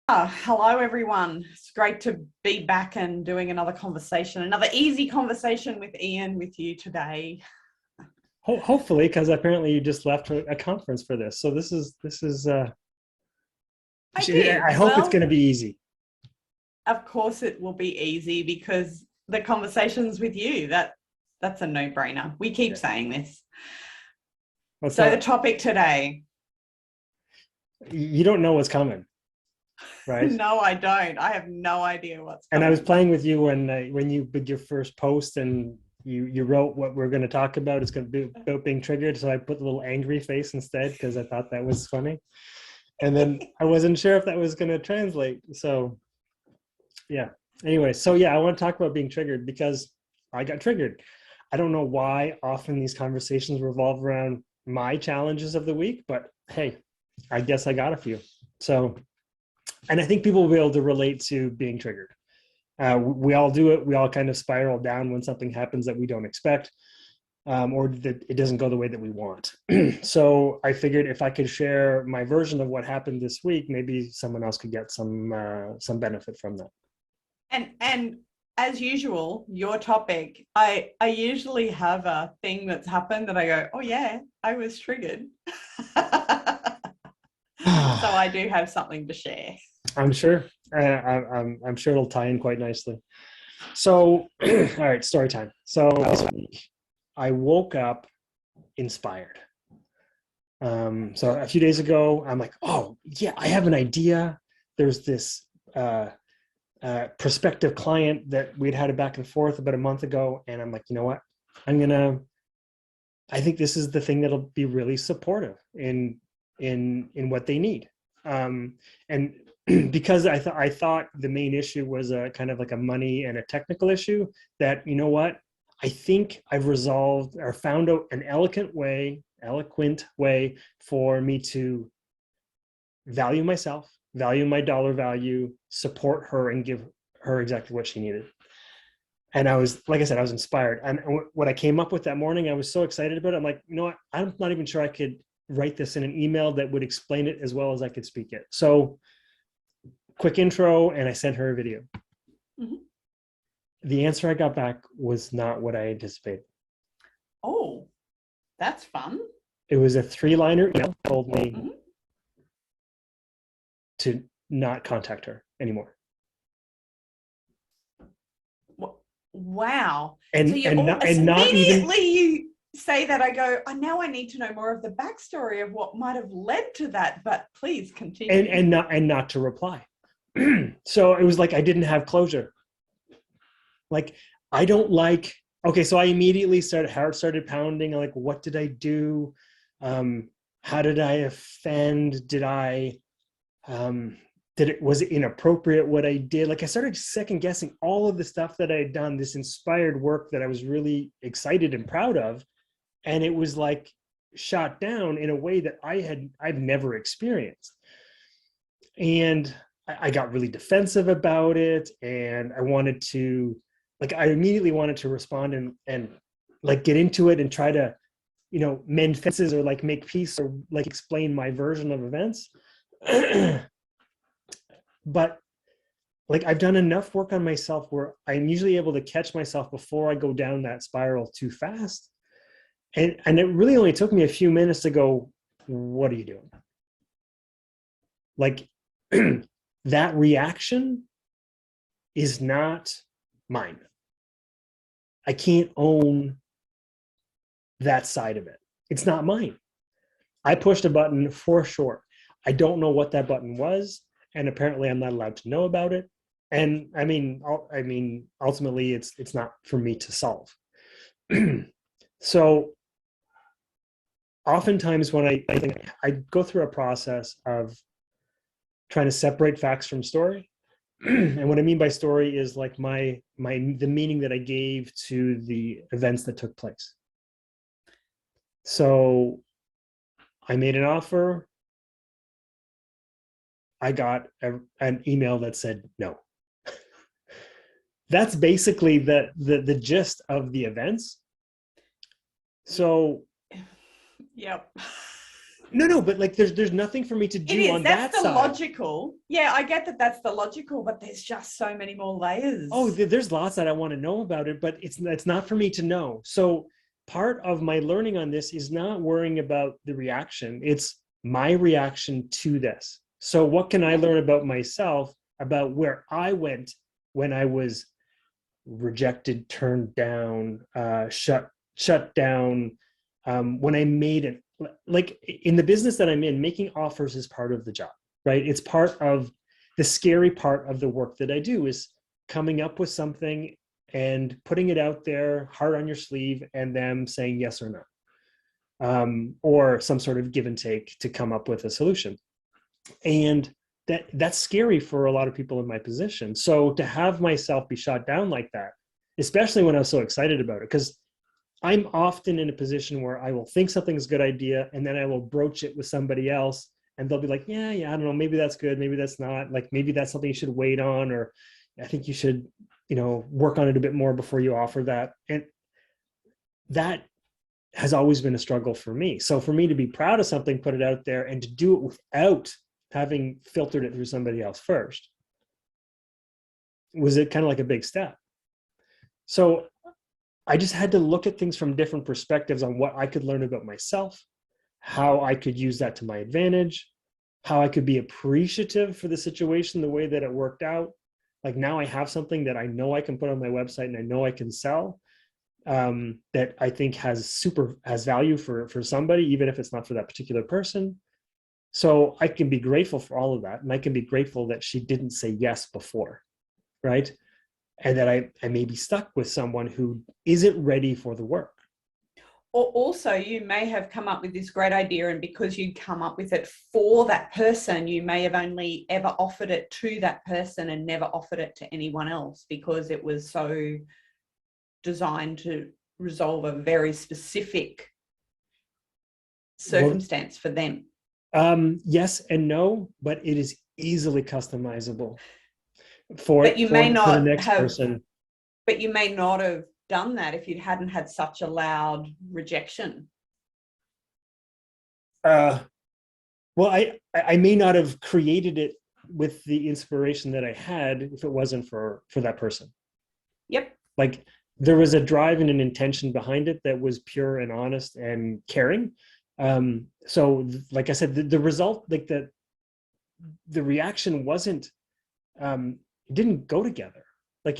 Hello everyone. It's great to be back and doing another conversation, another easy conversation with Ian with you today. Hopefully, because apparently you just left a conference for this. So this is. I did. I hope it's going Well, to be easy. of course it will be easy because the conversations with you, that's a no-brainer. We keep Yeah. saying this. What's So the that? topic today, You don't know what's coming, right? no, I don't. I have no idea what's And I was coming. playing with you when you did your first post and you wrote what we're going to talk about. It's going to be about being triggered. So I put a little angry face instead because I thought that was funny. And then I wasn't sure if that was going to translate. So yeah. Anyway, so yeah, I want to talk about being triggered because I got triggered. I don't know why often these conversations revolve around my challenges of the week, but hey, I guess I got a few. So, and I think people will be able to relate to being triggered. We all do it. We all kind of spiral down when something happens that we don't expect, or that it doesn't go the way that we want. So I figured if I could share my version of what happened this week, maybe someone else could get some benefit from that. And as usual, your topic, I usually have a thing that's happened that I go, oh yeah, I was triggered. So I do have something to share. I'm sure. I'm sure it'll tie in quite nicely. So, all right, story time. So this week, I woke up inspired. So a few days ago, I'm like, oh yeah, I have an idea. There's this prospective client that we'd had a back and forth about a month ago, and I'm like, you know what? I think this is the thing that'll be really supportive in what they need. And because I thought the main issue was a kind of like a money and a technical issue, that you know what, I think I've resolved or found out an eloquent way for me to value myself, value my dollar value, support her, and give her exactly what she needed. And I was, like I said, I was inspired. And what I came up with that morning, I was so excited about it. I'm like, you know what? I'm not even sure I could write this in an email that would explain it as well as I could speak it. So quick intro, and I sent her a video. Mm-hmm. The answer I got back was not what I anticipated. Oh, that's fun. It was a 3-liner email that told me Mm-hmm. to not contact her anymore. Wow. So And you and all not, and not even immediately you say that, I go, oh, now I need to know more of the backstory of what might have led to that, but please continue. and not to reply. So it was like I didn't have closure. Like I don't like. Okay, so I immediately heart started pounding. Like, what did I do? How did I offend? Um, was it inappropriate what I did? Like I started second guessing all of the stuff that I had done, this inspired work that I was really excited and proud of, and it was like shot down in a way that I've never experienced. And I got really defensive about it, and I immediately wanted to respond and like get into it and try to, mend fences or like make peace or like explain my version of events. But like I've done enough work on myself where I'm usually able to catch myself before I go down that spiral too fast. And it really only took me a few minutes to go, what are you doing? Like that reaction is not mine. I can't own that side of it. It's not mine. I pushed a button for sure. I don't know what that button was, and apparently I'm not allowed to know about it. And ultimately, it's not for me to solve. So, oftentimes when I go through a process of trying to separate facts from story, and what I mean by story is like the meaning that I gave to the events that took place. So I made an offer. I got an email that said no. That's basically the gist of the events. So Yep. No, but like there's nothing for me to It do is. on That's that the side. logical. Yeah, I get that that's the logical, but there's just so many more Oh, layers. there's lots that I want to know about it, but it's not for me to know. So part of my learning on this is not worrying about the reaction. It's my reaction to this. So what can I Yeah. learn about myself, about where I went when I was rejected, turned down, shut down, when I made it, like in the business that I'm in, making offers is part of the job, right? It's part of the scary part of the work that I do, is coming up with something and putting it out there, heart on your sleeve, and them saying yes or no, or some sort of give and take to come up with a solution. And that's scary for a lot of people in my position. So to have myself be shot down like that, especially when I was so excited about it, because I'm often in a position where I will think something's a good idea and then I will broach it with somebody else and they'll be like, yeah, I don't know, maybe that's good, maybe that's not, like maybe that's something you should wait on, or I think you should, work on it a bit more before you offer that. And that has always been a struggle for me. So for me to be proud of something, put it out there, and to do it without having filtered it through somebody else first, was it kind of like a big step. So I just had to look at things from different perspectives on what I could learn about myself, how I could use that to my advantage, how I could be appreciative for the situation, the way that it worked out. Like now I have something that I know I can put on my website and I know I can sell, that I think has value for somebody, even if it's not for that particular person. So I can be grateful for all of that. And I can be grateful that she didn't say yes before, right? And that I may be stuck with someone who isn't ready for the work. Or also, you may have come up with this great idea, and because you come up with it for that person, you may have only ever offered it to that person and never offered it to anyone else because it was so designed to resolve a very specific circumstance for them. Yes and no, but it is easily customizable for But you may the not next have, person. but you may not have done that if you hadn't had such a loud rejection. Well, I may not have created it with the inspiration that I had if it wasn't for that person. Yep. Like there was a drive and an intention behind it that was pure and honest and caring. So like I said, the result, like the reaction wasn't, it didn't go together. Like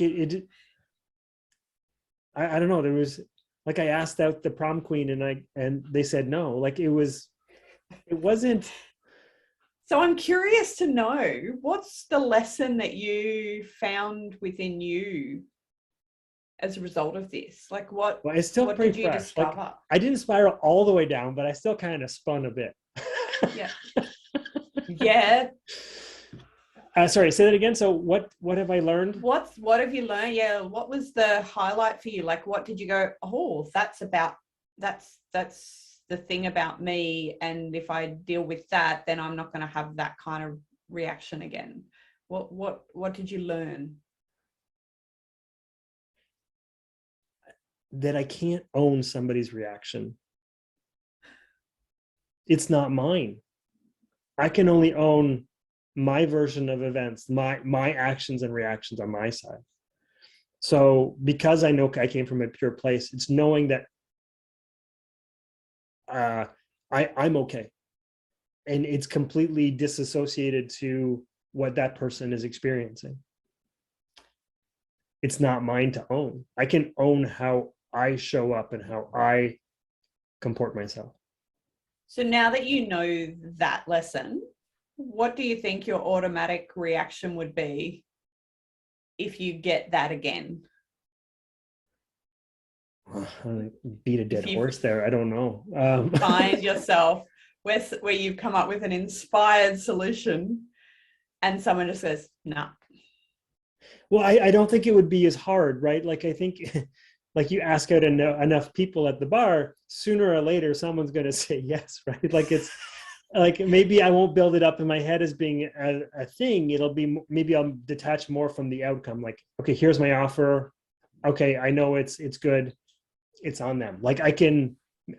I don't know. There was, like, I asked out the prom queen and they said no. Like it wasn't. So I'm curious to know, what's the lesson that you found within you as a result of this? Like Well, it's still what pretty did you fresh. Like discover? I didn't spiral all the way down, but I still kind of spun a bit. Yeah. Yeah. Sorry, say that again. So what have I learned? What have you learned? Yeah. What was the highlight for you? Like, what did you go, oh, that's the thing about me. And if I deal with that, then I'm not going to have that kind of reaction again. What did you learn? That I can't own somebody's reaction. It's not mine. I can only own my version of events, my actions and reactions on my side. So because I know I came from a pure place, it's knowing that I'm okay, and it's completely disassociated to what that person is experiencing. It's not mine to own. I can own how I show up and how I comport myself. So now that you know that lesson, what do you think your automatic reaction would be if you get that again? Beat a dead horse there. I don't know. Find yourself where you've come up with an inspired solution and someone just says, no. Nah. Well, I don't think it would be as hard, right? Like I think like you ask out enough people at the bar, sooner or later someone's going to say yes, right? Like it's like maybe I won't build it up in my head as being a thing. It'll be, maybe I'll detach more from the outcome. Like, okay, here's my offer. Okay, I know it's good. It's on them. Like I can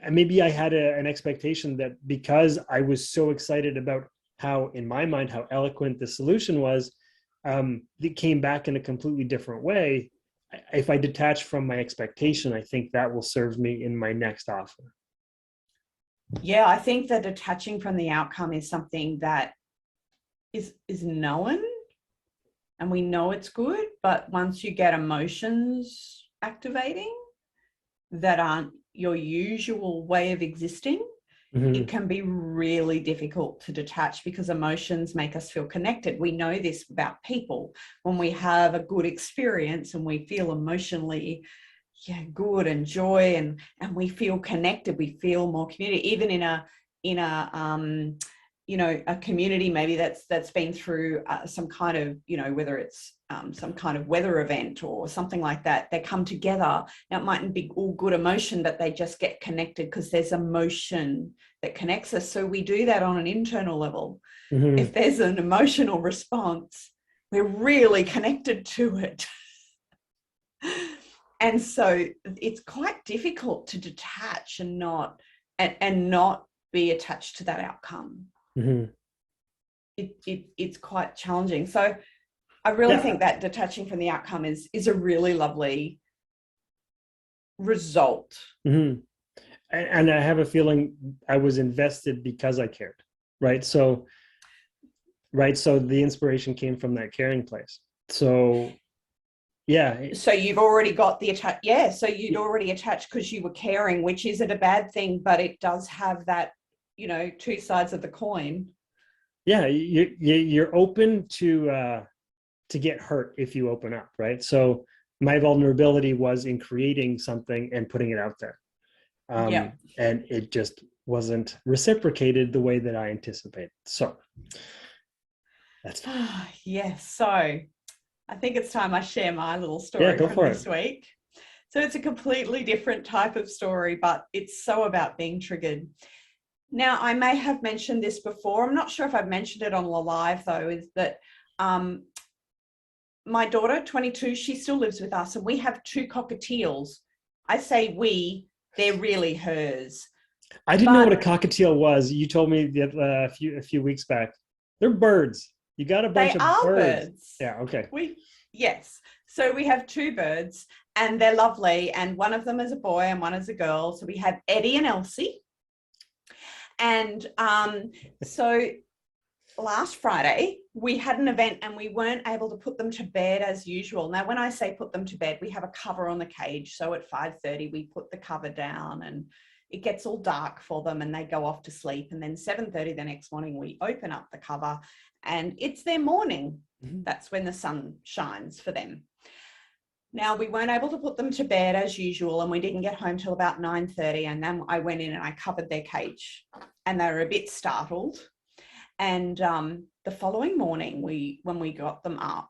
maybe I had an expectation that because I was so excited about how, in my mind, how eloquent the solution was, it came back in a completely different way. If I detach from my expectation, I think that will serve me in my next offer. Yeah, I think that detaching from the outcome is something that is known, and we know it's good, but once you get emotions activating that aren't your usual way of existing, it can be really difficult to detach, because emotions make us feel connected. We know this about people. When we have a good experience and we feel emotionally good and joy, and we feel connected, we feel more community, even in a a community maybe that's been through some kind of, whether it's some kind of weather event or something like that. They come together. Now, it mightn't be all good emotion, but they just get connected because there's emotion that connects us. So we do that on an internal level. If there's an emotional response, we're really connected to it. And so it's quite difficult to detach and not be attached to that outcome. It's quite challenging. So I really think that detaching from the outcome is a really lovely result. And I have a feeling I was invested because I cared, right? So the inspiration came from that caring place. So so you've already got the attach. So you'd already attached because you were caring, which isn't a bad thing, but it does have that, two sides of the coin. You're open to get hurt if you open up, right? So my vulnerability was in creating something and putting it out there. And it just wasn't reciprocated the way that I anticipated. So that's fine. Yes. So I think it's time I share my little story from this week. So it's a completely different type of story, but it's so about being triggered. Now, I may have mentioned this before. I'm not sure if I've mentioned it on the live, though, is that my daughter, 22, she still lives with us, and we have 2 cockatiels. I say we, they're really hers. I didn't know what a cockatiel was. You told me a few weeks back. They're birds. You got a bunch of birds. Yeah, okay. Yes. So we have 2 birds, and they're lovely, and one of them is a boy and one is a girl. So we have Eddie and Elsie. And so last Friday, we had an event and we weren't able to put them to bed as usual. Now, when I say put them to bed, we have a cover on the cage. So at 5:30, we put the cover down and it gets all dark for them and they go off to sleep. And then 7:30 the next morning, we open up the cover and it's their morning. That's when the sun shines for them. Now, we weren't able to put them to bed as usual, and we didn't get home till about 9:30. And then I went in and I covered their cage, and they were a bit startled. And the following morning, when we got them up,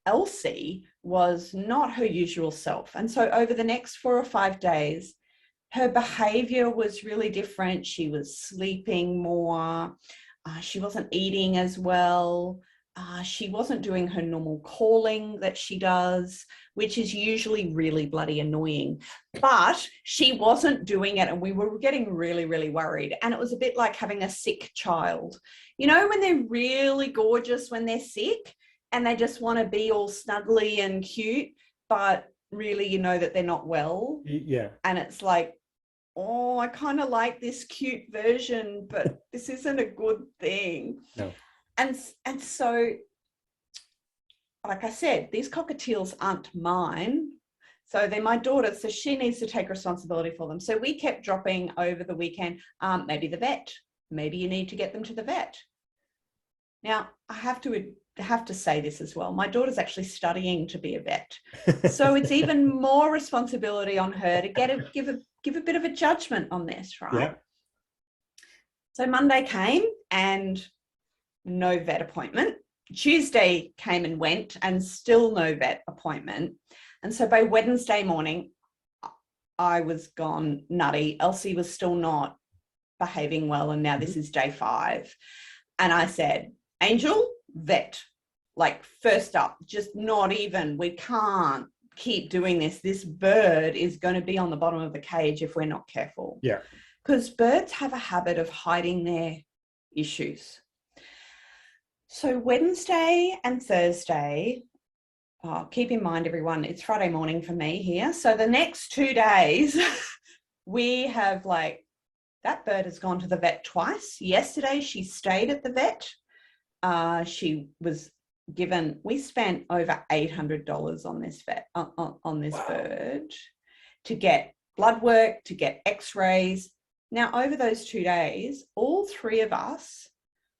Elsie was not her usual self. And so over the next 4 or 5 days, her behavior was really different. She was sleeping more. She wasn't eating as well. She wasn't doing her normal calling that she does, which is usually really bloody annoying. But she wasn't doing it, and we were getting really, really worried. And it was a bit like having a sick child. When they're really gorgeous when they're sick and they just want to be all snuggly and cute, but really that they're not well. Yeah. And it's like, oh, I kind of like this cute version, but this isn't a good thing. No. And so, like I said, these cockatiels aren't mine. So they're my daughter's, so she needs to take responsibility for them. So we kept dropping over the weekend, maybe the vet. Maybe you need to get them to the vet. Now, I have to say this as well. My daughter's actually studying to be a vet. So it's even more responsibility on her to give a bit of a judgment on this, right? Yeah. So Monday came and no vet appointment. Tuesday came and went and still no vet appointment. And so by Wednesday morning, I was gone nutty. Elsie was still not behaving well. And now this is day 5. And I said, Angel, vet, like first up, just not even, we can't keep doing this bird is going to be on the bottom of the cage if we're not careful. Yeah. Because birds have a habit of hiding their issues. So Wednesday and Thursday, keep in mind, everyone, it's Friday morning for me here. So the next 2 days, we have like, that bird has gone to the vet twice. Yesterday, she stayed at the vet. She was given, we spent over $800 on this vet, on this bird, to get blood work, to get x-rays. Now, over those 2 days, all three of us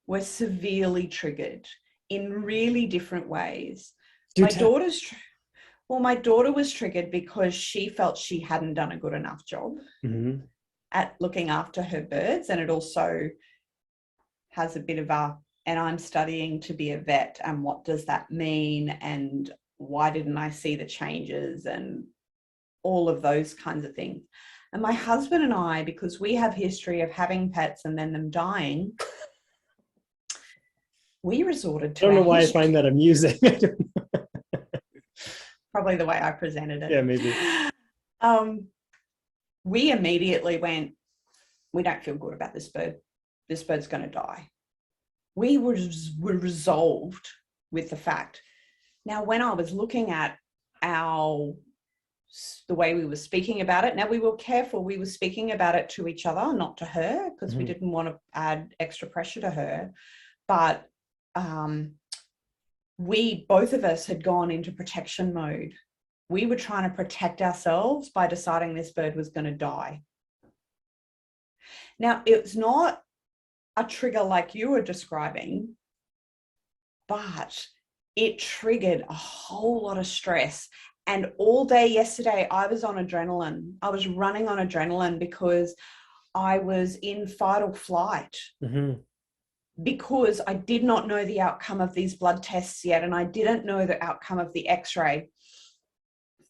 were severely triggered in really different ways. My daughter was triggered because she felt she hadn't done a good enough job at looking after her birds. And it also has a bit of and I'm studying to be a vet, and what does that mean? And why didn't I see the changes and all of those kinds of things. And my husband and I, because we have history of having pets and then them dying, we resorted to. I don't know why I find that amusing. Probably the way I presented it. Yeah, maybe. We immediately went, we don't feel good about this bird. This bird's going to die. We were resolved with the fact. Now, when I was looking at the way we were speaking about it, now we were careful. We were speaking about it to each other, not to her, because we didn't want to add extra pressure to her. But both of us had gone into protection mode. We were trying to protect ourselves by deciding this bird was going to die. Now, it's not a trigger like you were describing, but it triggered a whole lot of stress. And all day yesterday, I was on adrenaline. I was running on adrenaline because I was in fight or flight. Because I did not know the outcome of these blood tests yet, and I didn't know the outcome of the x-ray.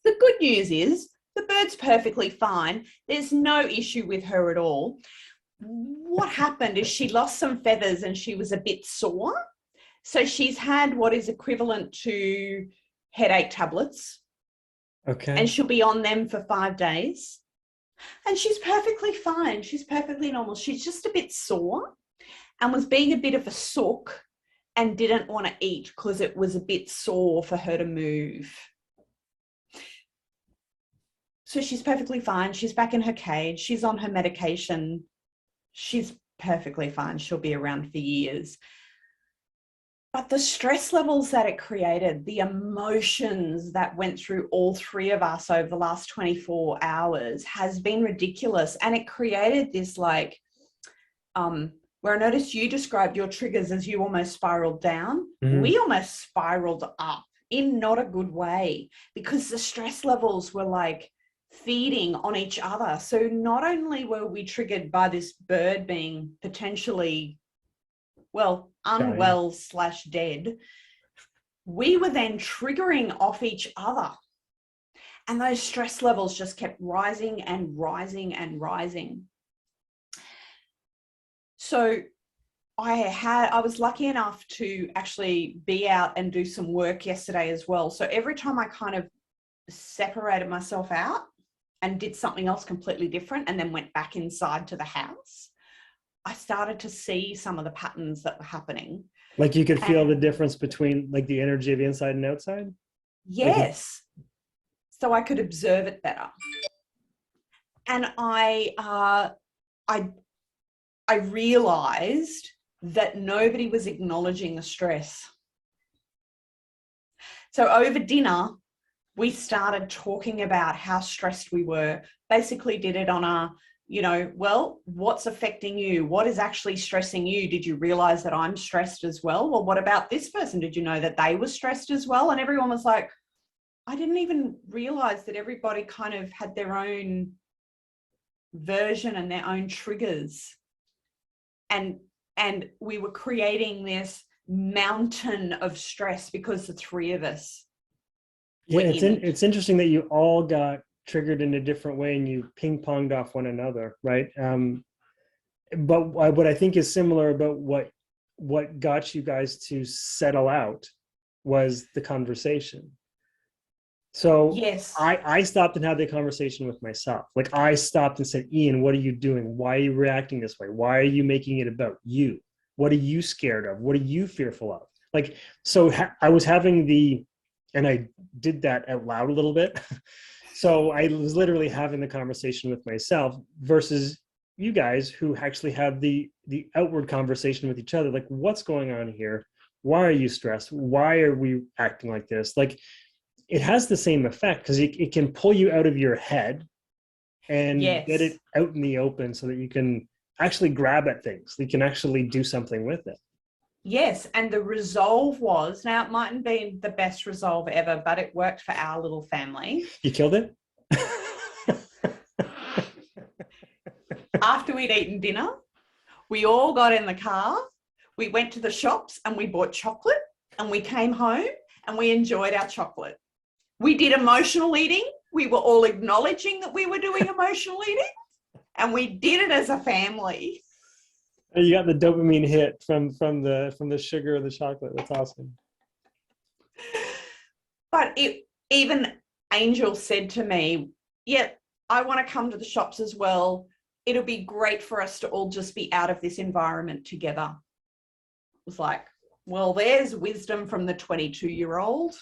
The good news is the bird's perfectly fine. There's no issue with her at all. What happened is she lost some feathers and she was a bit sore. So she's had what is equivalent to headache tablets. Okay. And she'll be on them for 5 days. And she's perfectly fine. She's perfectly normal. She's just a bit sore and was being a bit of a sook and didn't want to eat because it was a bit sore for her to move. So she's perfectly fine. She's back in her cage. She's on her medication. She's perfectly fine. She'll be around for years. But the stress levels that it created, the emotions that went through all three of us over the last 24 hours has been ridiculous. And it created this where I noticed you described your triggers as you almost spiraled down. We almost spiraled up in not a good way because the stress levels were like feeding on each other. So not only were we triggered by this bird being potentially, unwell / dead, we were then triggering off each other. And those stress levels just kept rising and rising and rising. So I was lucky enough to actually be out and do some work yesterday as well. So every time I kind of separated myself out and did something else completely different and then went back inside to the house, I started to see some of the patterns that were happening. Like you could feel the difference between like the energy of inside and outside? Yes. So I could observe it better. And I realized that nobody was acknowledging the stress. So over dinner, we started talking about how stressed we were. Basically did it on a, what's affecting you? What is actually stressing you? Did you realize that I'm stressed as well? Well, what about this person? Did you know that they were stressed as well? And everyone was like, I didn't even realize that everybody kind of had their own version and their own triggers. And we were creating this mountain of stress because the three of us. Yeah, it's interesting that you all got triggered in a different way and you ping-ponged off one another, right? But what I think is similar about what got you guys to settle out was the conversation. So Yes. I stopped and had the conversation with myself. Like I stopped and said, Ian, what are you doing? Why are you reacting this way? Why are you making it about you? What are you scared of? What are you fearful of? Like, so I was having and I did that out loud a little bit. So I was literally having the conversation with myself versus you guys who actually have the outward conversation with each other. Like, what's going on here? Why are you stressed? Why are we acting like this? Like, it has the same effect because it can pull you out of your head and get Yes. it out in the open so that you can actually grab at things. You can actually do something with it. Yes. And the resolve was, now it mightn't be the best resolve ever, but it worked for our little family. You killed it? After we'd eaten dinner, we all got in the car, we went to the shops and we bought chocolate, and we came home and we enjoyed our chocolate. We did emotional eating. We were all acknowledging that we were doing emotional eating, and we did it as a family. You got the dopamine hit from the sugar of the chocolate. That's awesome. But even Angel said to me, yeah, I want to come to the shops as well. It'll be great for us to all just be out of this environment together. It was like, well, there's wisdom from the 22-year-old.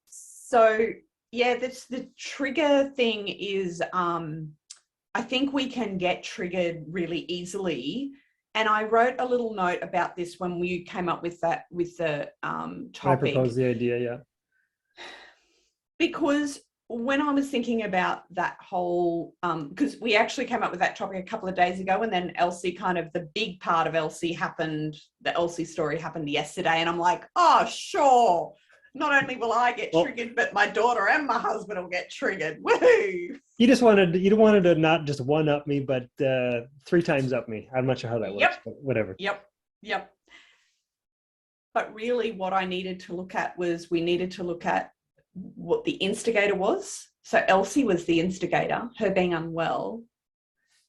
So yeah, the trigger thing is, I think we can get triggered really easily. And I wrote a little note about this when we came up with the topic. I proposed the idea, yeah. Because when I was thinking about that whole, because we actually came up with that topic a couple of days ago, and then Elsie, kind of the big part of Elsie happened, the Elsie story happened yesterday, and I'm like, oh, sure. Not only will I get triggered, but my daughter and my husband will get triggered. Woohoo! You wanted to not just one up me, but 3 times up me. I'm not sure how that works, but whatever. Yep. But really what I needed to look at was, we needed to look at what the instigator was. So Elsie was the instigator, her being unwell.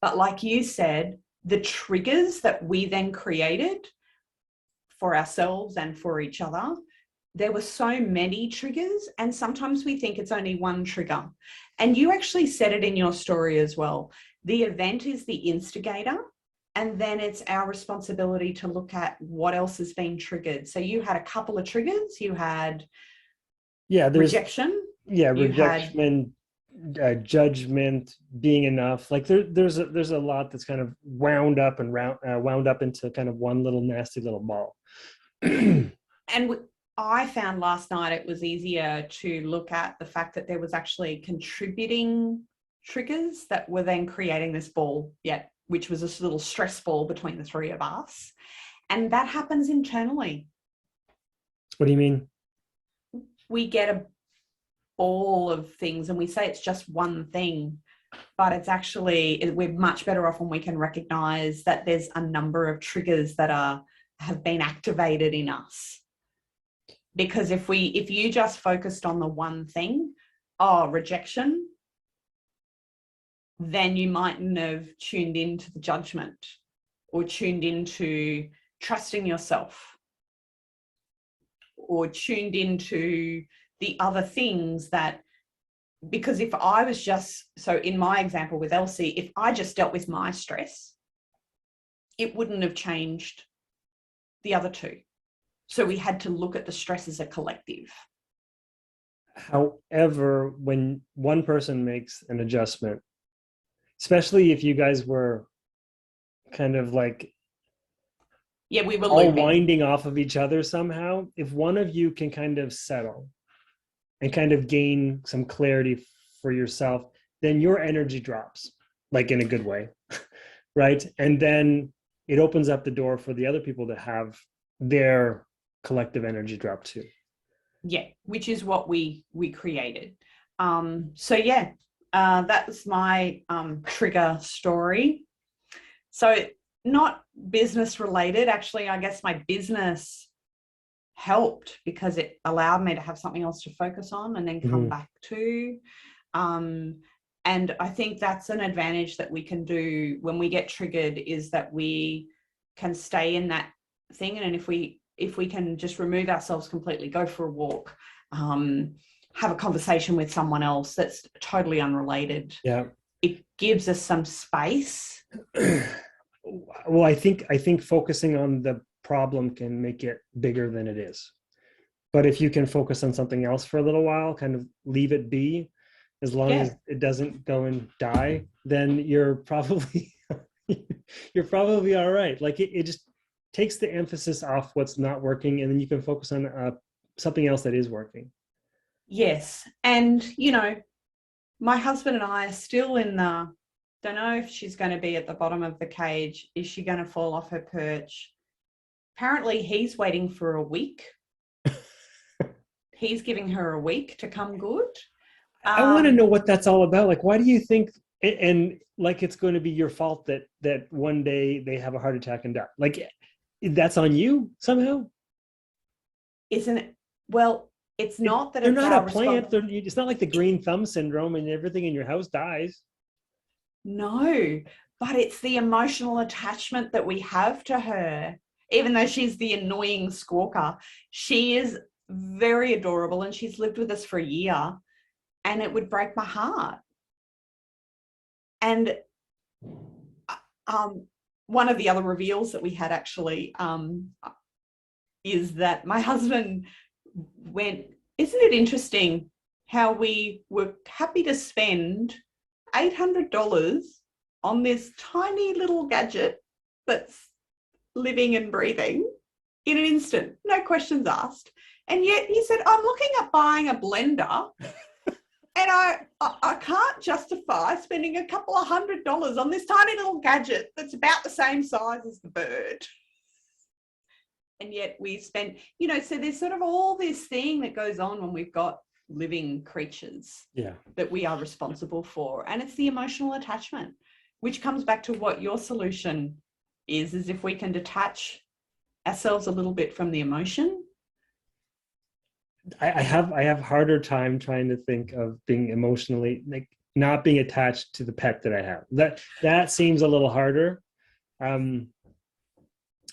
But like you said, the triggers that we then created for ourselves and for each other, there were so many triggers, and sometimes we think it's only one trigger. And you actually said it in your story as well. The event is the instigator, and then it's our responsibility to look at what else has been triggered. So you had a couple of triggers. You had rejection. Yeah, rejection, judgment, being enough. Like there's a lot that's kind of wound up into kind of one little nasty little ball. And I found last night it was easier to look at the fact that there was actually contributing triggers that were then creating this ball, which was a little stress ball between the 3 of us. And that happens internally. What do you mean? We get a ball of things and we say it's just one thing, but it's actually, we're much better off when we can recognize that there's a number of triggers that have been activated in us. Because if you just focused on the one thing, rejection, then you mightn't have tuned into the judgment or tuned into trusting yourself or tuned into the other things that, because if I was just, so in my example with Elsie, if I just dealt with my stress, it wouldn't have changed the other 2. So we had to look at the stress as a collective. However, when one person makes an adjustment, especially if you guys were kind of like, we were all winding off of each other somehow, if one of you can kind of settle and kind of gain some clarity for yourself, then your energy drops, like in a good way, right? And then it opens up the door for the other people to have their collective energy drop too. Which is what we created. That was my trigger story. So not business related. Actually, I guess my business helped because it allowed me to have something else to focus on and then come back to. And I think that's an advantage that we can do when we get triggered, is that we can stay in that thing. And if we can just remove ourselves completely, go for a walk, have a conversation with someone else that's totally unrelated. Yeah. It gives us some space. Well, I think focusing on the problem can make it bigger than it is. But if you can focus on something else for a little while, kind of leave it be, as long as it doesn't go and die, then you're probably all right. Like it just takes the emphasis off what's not working, and then you can focus on something else that is working. Yes. And, my husband and I are still in the, don't know if she's going to be at the bottom of the cage. Is she going to fall off her perch? Apparently, he's waiting for a week. He's giving her a week to come good. I want to know what that's all about. Like, why do you think, and like it's going to be your fault that one day they have a heart attack and die? Like, that's on you somehow? Isn't it? Well, it's not that they're not a plant. It's not like the green thumb syndrome and everything in your house dies. No, but it's the emotional attachment that we have to her. Even though she's the annoying squawker, she is very adorable, and she's lived with us for a year, and it would break my heart. And one of the other reveals that we had actually is that my husband went, isn't it interesting how we were happy to spend $800 on this tiny little gadget that's living and breathing in an instant, no questions asked. And yet he said, I'm looking at buying a blender and I can't justify spending a couple of $100 on this tiny little gadget that's about the same size as the bird. And yet we spent, so there's sort of all this thing that goes on when we've got living creatures that we are responsible for. And it's the emotional attachment, which comes back to what your solution is if we can detach ourselves a little bit from the emotion. I have harder time trying to think of being emotionally, like not being attached to the pet that I have. That seems a little harder. I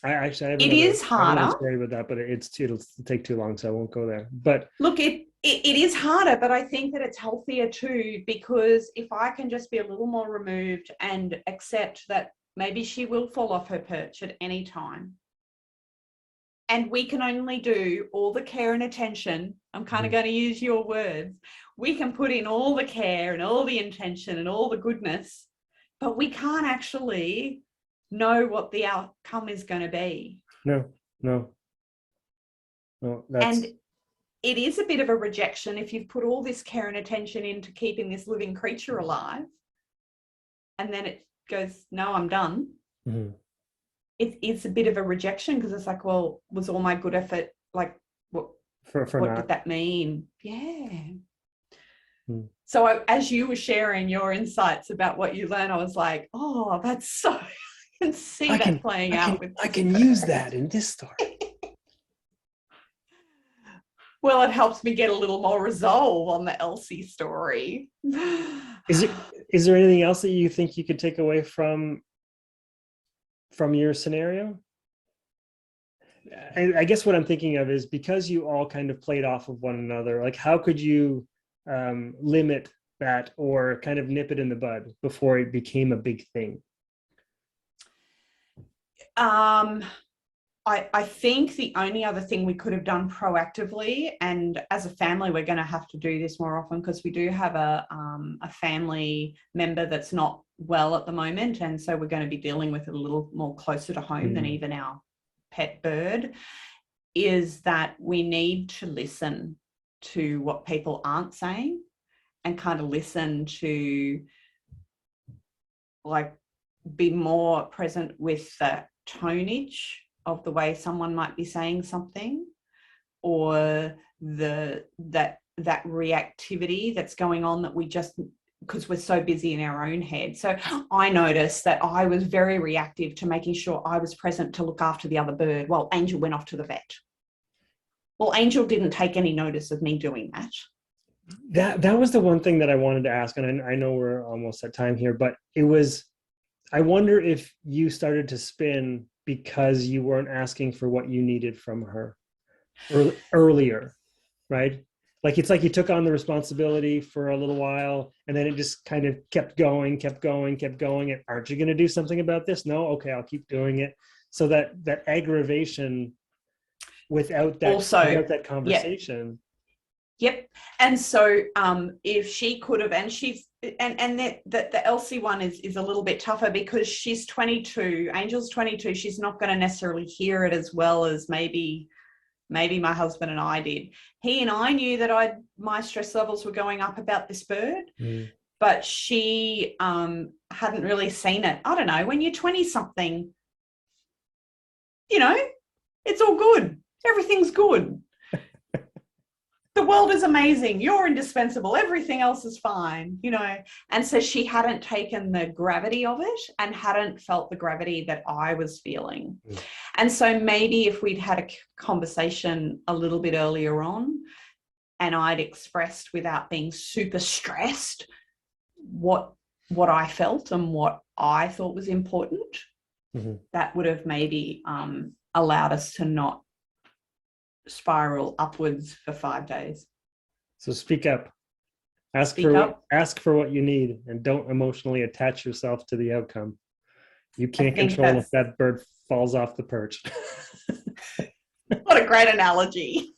have another story about that, but it'll take too long, so I won't go there. But look, it is harder, but I think that it's healthier too, because if I can just be a little more removed and accept that maybe she will fall off her perch at any time, and we can only do all the care and attention. I'm kind of going to use your words. We can put in all the care and all the intention and all the goodness, but we can't actually know what the outcome is going to be. No. And it is a bit of a rejection if you've put all this care and attention into keeping this living creature alive, and then it goes, no, I'm done. Mm-hmm. It's a bit of a rejection, because it's like, well, was all my good effort, like, what did that mean? Yeah. So as you were sharing your insights about what you learned, I was like, oh, that's so, I can see that playing out. I can use that in this story. Well, it helps me get a little more resolve on the Elsie story. Is there anything else that you think you could take away from your scenario? I guess what I'm thinking of is, because you all kind of played off of one another, like how could you limit that or kind of nip it in the bud before it became a big thing? I think the only other thing we could have done proactively, and as a family, we're going to have to do this more often, because we do have a family member that's not well at the moment. And so we're going to be dealing with it a little more closer to home than even our pet bird, is that we need to listen to what people aren't saying and kind of listen to, like, be more present with the tonage of the way someone might be saying something, or that reactivity that's going on, that we just, because we're so busy in our own head. So I noticed that I was very reactive to making sure I was present to look after the other bird while Angel went off to the vet. Well, Angel didn't take any notice of me doing that. That was the one thing that I wanted to ask, and I know we're almost at time here, but it was, I wonder if you started to spin because you weren't asking for what you needed from her earlier, right? Like it's like you took on the responsibility for a little while, and then it just kind of kept going, kept going, kept going. And aren't you going to do something about this? No, okay, I'll keep doing it. So that aggravation without Also, that yeah, conversation. yep. And so if she could have, and she's and the Elsie one is a little bit tougher because she's 22, Angel's 22. She's not going to necessarily hear it as well as maybe my husband and I did. He and I knew that my stress levels were going up about this bird, but she hadn't really seen it. I don't know, when you're 20 something, you know, it's all good. Everything's good. The world is amazing. You're indispensable. Everything else is fine, you know. And so she hadn't taken the gravity of it and hadn't felt the gravity that I was feeling. And so maybe if we'd had a conversation a little bit earlier on and I'd expressed without being super stressed what I felt and what I thought was important, that would have maybe allowed us to not spiral upwards for 5 days. So speak up. Ask for what you need, and don't emotionally attach yourself to the outcome. You can't control if that bird falls off the perch. What a great analogy.